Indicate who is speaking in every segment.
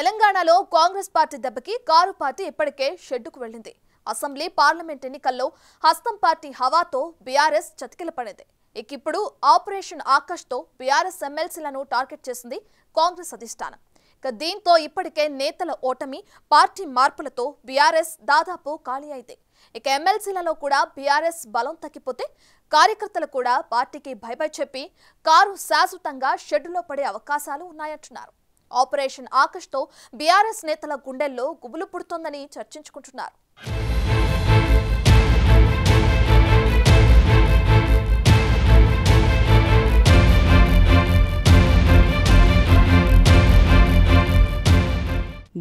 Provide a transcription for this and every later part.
Speaker 1: తెలంగాణలో కాంగ్రెస్ పార్టీ దెబ్బకి car party ఇప్పటికే షెడ్డుకు వెళ్ళింది. అసెంబ్లీ పార్లమెంట్ ఎన్నికల్లో హస్తం పార్టీ హవాతో బీఆర్ఎస్ చతికిలపడింది. ఇప్పుడు ఆపరేషన్ ఆకాష్తో బీఆర్ఎస్ ఎమ్మెల్సీలను టార్గెట్ చేసింది కాంగ్రెస్ అధిష్టానం. దీంతో ఇప్పటికే నేతల ఓటమి, పార్టీ మార్పులతో బీఆర్ఎస్ దాదాపు ఖాళీ అయింది. ఎమ్మెల్సీలలో కూడా బీఆర్ఎస్ బలం తగ్గిపోతే కార్యకర్తలు కూడా పార్టీకి భయపడి చెప్పి కారు శాశ్వతంగా షెడ్డులో పడే అవకాశాలు ఉన్నాయంటున్నారు. ఆపరేషన్ ఆకాష్తో బీఆర్ఎస్ నేతల గుండెల్లో గుబులు పుడుతోందని చర్చించుకుంటున్నారు.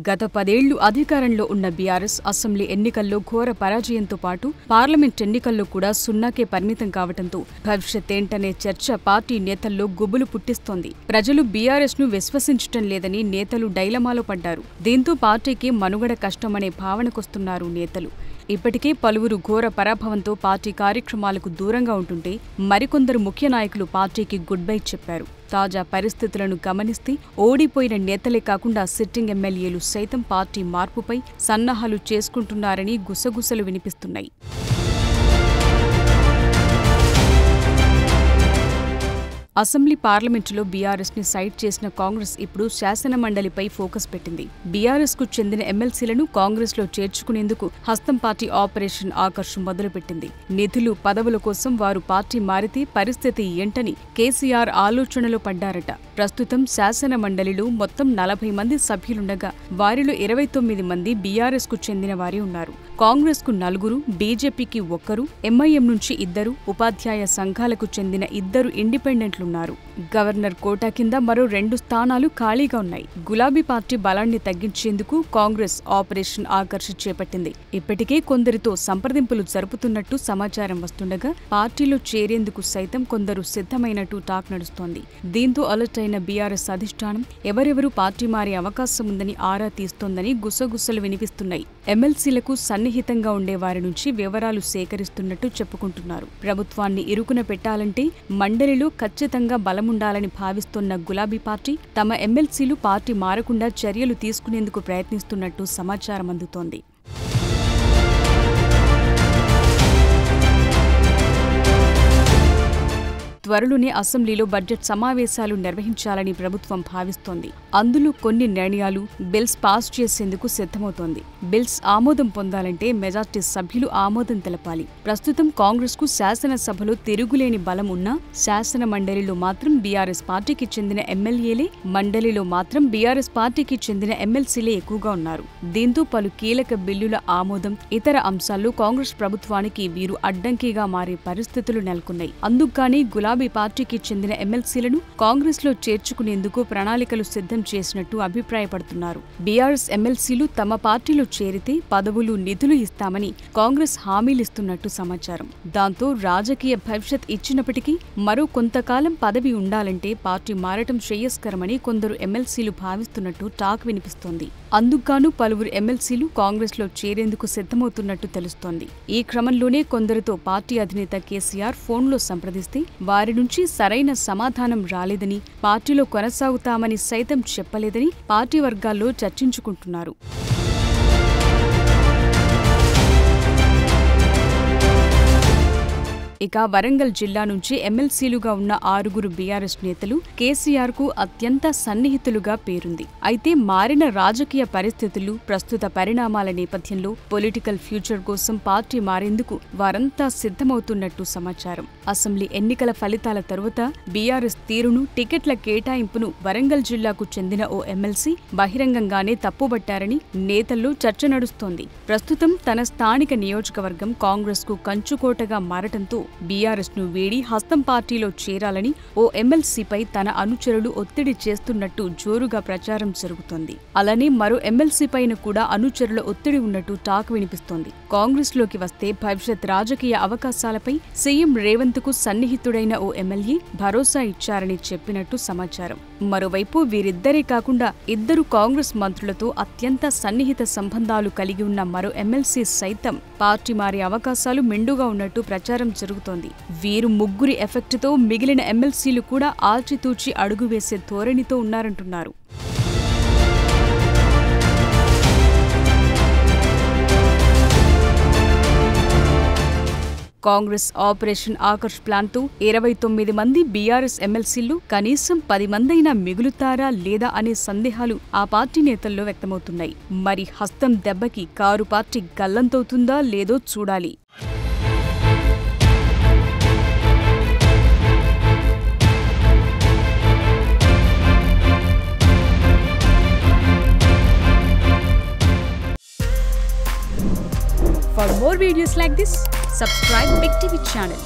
Speaker 2: గత 10 ఏళ్లు అధికారంలో ఉన్న బీఆర్ఎస్ అసెంబ్లీ ఎన్నికల్లో ఘోర పరాజయంతో పాటు పార్లమెంట్ ఎన్నికల్లో కూడా సున్నాకే పరిమితం కావడంతో భవిష్యత్ ఏంటనే చర్చ పార్టీ నేతల్లో గుబులు పుట్టిస్తోంది. ప్రజలు బీఆర్ఎస్ ను విశ్వసించటం లేదని నేతలు డైలమాలో పడ్డారు. దీంతో పార్టీకి మనుగడ కష్టమనే భావనకొస్తున్నారు నేతలు. ఇప్పటికే పలువురు ఘోర పరాభవంతో పార్టీ కార్యక్రమాలకు దూరంగా ఉంటుంటే మరికొందరు ముఖ్య నాయకులు పార్టీకి గుడ్ బై చెప్పారు. తాజా పరిస్థితులను గమనిస్తే ఓడిపోయిన నేతలే కాకుండా సిట్టింగ్ ఎమ్మెల్యేలు సైతం పార్టీ మార్పుపై సన్నాహాలు చేసుకుంటున్నారని గుసగుసలు వినిపిస్తున్నాయి. అసెంబ్లీ పార్లమెంటులో బీఆర్ఎస్ ని సైడ్ చేసిన కాంగ్రెస్ ఇప్పుడు శాసన మండలిపై ఫోకస్ పెట్టింది. బీఆర్ఎస్ కు చెందిన ఎమ్మెల్సీలను కాంగ్రెస్ లో చేర్చుకునేందుకు హస్తం పార్టీ ఆపరేషన్ ఆకర్ష్ మొదలుపెట్టింది. నిధులు, పదవుల కోసం వారు పార్టీ మారితే పరిస్థితి ఏంటని కేసీఆర్ ఆలోచనలో పడ్డారట. ప్రస్తుతం శాసన మండలిలో మొత్తం 40 మంది సభ్యులుండగా వారిలో 29 మంది బీఆర్ఎస్ కు చెందిన వారే ఉన్నారు. కాంగ్రెస్ కు 4, బీజేపీకి 1, ఎంఐఎం నుంచి 2, ఉపాధ్యాయ సంఘాలకు చెందిన 2 ఇండిపెండెంట్లు. గవర్నర్ కోటా కింద మరో 2 స్థానాలు ఖాళీగా ఉన్నాయి. గులాబీ పార్టీ బలాన్ని తగ్గించేందుకు కాంగ్రెస్ ఆపరేషన్ ఆకర్ష్ చేపట్టింది. ఇప్పటికే కొందరితో సంప్రదింపులు జరుపుతున్నట్టు సమాచారం వస్తుండగా పార్టీలో చేరేందుకు సైతం కొందరు సిద్ధమైనట్టు టాక్ నడుస్తోంది. దీంతో అలర్ట్ అయిన బీఆర్ఎస్ అధిష్టానం ఎవరెవరు పార్టీ మారే అవకాశం ఉందని ఆరా తీస్తోందని గుసగుసలు వినిపిస్తున్నాయి. ఎమ్మెల్సీలకు సన్నిహితంగా ఉండే వారి నుంచి వివరాలు సేకరిస్తున్నట్టు చెప్పుకుంటున్నారు. ప్రభుత్వాన్ని ఇరుకున పెట్టాలంటే మండలిలో ఖచ్చితంగా బలముండాలని భావిస్తున్న గులాబీ పార్టీ తమ ఎమ్మెల్సీలు పార్టీ మారకుండా చర్యలు తీసుకునేందుకు ప్రయత్నిస్తున్నట్టు సమాచారం అందుతోంది. త్వరలోనే అసెంబ్లీలో బడ్జెట్ సమావేశాలు నిర్వహించాలని ప్రభుత్వం భావిస్తోంది. అందులో కొన్ని నిర్ణయాలు, బిల్స్ పాస్ చేసేందుకు సిద్ధమవుతోంది. బిల్స్ ఆమోదం పొందాలంటే మెజార్టీ సభ్యులు ఆమోదం తెలపాలి. ప్రస్తుతం కాంగ్రెస్ కు శాసనసభలో తిరుగులేని బలం ఉన్నా శాసన మండలిలో మాత్రం బీఆర్ఎస్ పార్టీకి చెందిన ఎమ్మెల్యేలే, మండలిలో మాత్రం బీఆర్ఎస్ పార్టీకి చెందిన ఎమ్మెల్సీలే ఎక్కువగా ఉన్నారు. దీంతో పలు కీలక బిల్లుల ఆమోదం, ఇతర అంశాల్లో కాంగ్రెస్ ప్రభుత్వానికి వీరు అడ్డంకిగా మారే పరిస్థితులు నెలకొన్నాయి. అందుకుగానీ గులాబీ పార్టీకి చెందిన ఎమ్మెల్సీలను కాంగ్రెస్ లో చేర్చుకునేందుకు ప్రణాళికలు సిద్ధం చేసినట్టు అభిప్రాయపడుతున్నారు. బీఆర్ఎస్ ఎమ్మెల్సీలు తమ పార్టీలో చేరితే పదవులు, నిధులు ఇస్తామని కాంగ్రెస్ హామీలిస్తున్నట్టు సమాచారం. దాంతో రాజకీయ భవిష్యత్ ఇచ్చినప్పటికీ మరో కొంతకాలం పదవి ఉండాలంటే పార్టీ మారటం శ్రేయస్కరమని కొందరు ఎమ్మెల్సీలు భావిస్తున్నట్టు టాక్ వినిపిస్తోంది. అందుకుగాను పలువురు ఎమ్మెల్సీలు కాంగ్రెస్ లో చేరేందుకు సిద్ధమవుతున్నట్టు తెలుస్తోంది. ఈ క్రమంలోనే కొందరితో పార్టీ అధినేత కేసీఆర్ ఫోన్లో సంప్రదిస్తే వారి నుంచి సరైన సమాధానం రాలేదని, పార్టీలో కొనసాగుతామని సైతం చెప్పలేదని పార్టీ వర్గాల్లో చర్చించుకుంటున్నారు. ఇక వరంగల్ జిల్లా నుంచి ఎమ్మెల్సీలుగా ఉన్న 6 బీఆర్ఎస్ నేతలు కేసీఆర్ కు అత్యంత సన్నిహితులుగా పేరుంది. అయితే మారిన రాజకీయ పరిస్థితులు, ప్రస్తుత పరిణామాల నేపథ్యంలో పొలిటికల్ ఫ్యూచర్ కోసం పార్టీ మారేందుకు వారంతా సిద్ధమవుతున్నట్టు సమాచారం. అసెంబ్లీ ఎన్నికల ఫలితాల తరువాత బీఆర్ఎస్ తీరును, టికెట్ల కేటాయింపును వరంగల్ జిల్లాకు చెందిన ఓ ఎమ్మెల్సీ బహిరంగంగానే తప్పుబట్టారని నేతల్లో చర్చ నడుస్తోంది. ప్రస్తుతం తన స్థానిక నియోజకవర్గం కాంగ్రెస్ కు కంచుకోటగా మారటంతో బీఆర్ఎస్ ను వీడి హస్తం పార్టీలో చేరాలని ఓ ఎమ్మెల్సీపై తన అనుచరులు ఒత్తిడి చేస్తున్నట్టు జోరుగా ప్రచారం జరుగుతోంది. అలానే మరో ఎమ్మెల్సీపైన కూడా అనుచరుల ఒత్తిడి ఉన్నట్టు టాక్ వినిపిస్తోంది. కాంగ్రెస్ లోకి వస్తే భవిష్యత్ రాజకీయ అవకాశాలపై సీఎం రేవంత్ కు సన్నిహితుడైన ఓ ఎమ్మెల్యే భరోసా ఇచ్చారని చెప్పినట్టు సమాచారం. మరోవైపు వీరిద్దరే కాకుండా 2 కాంగ్రెస్ మంత్రులతో అత్యంత సన్నిహిత సంబంధాలు కలిగి ఉన్న మరో ఎమ్మెల్సీ సైతం పార్టీ మారే అవకాశాలు మెండుగా ఉన్నట్టు ప్రచారం జరుగుతోంది. వీరు ముగ్గురి ఎఫెక్ట్తో మిగిలిన ఎమ్మెల్సీలు కూడా ఆచితూచి అడుగు వేసే ధోరణితో ఉన్నారంటున్నారు. కాంగ్రెస్ ఆపరేషన్ ఆకర్ష్ ప్లాన్తో 29 మంది బీఆర్ఎస్ ఎమ్మెల్సీలు కనీసం 10 మందైనా మిగులుతారా లేదా అనే సందేహాలు ఆ పార్టీ నేతల్లో వ్యక్తమవుతున్నాయి. మరి హస్తం దెబ్బకి కారు పార్టీ గల్లంతవుతుందా లేదో చూడాలి. For more videos like this, subscribe Big TV channel.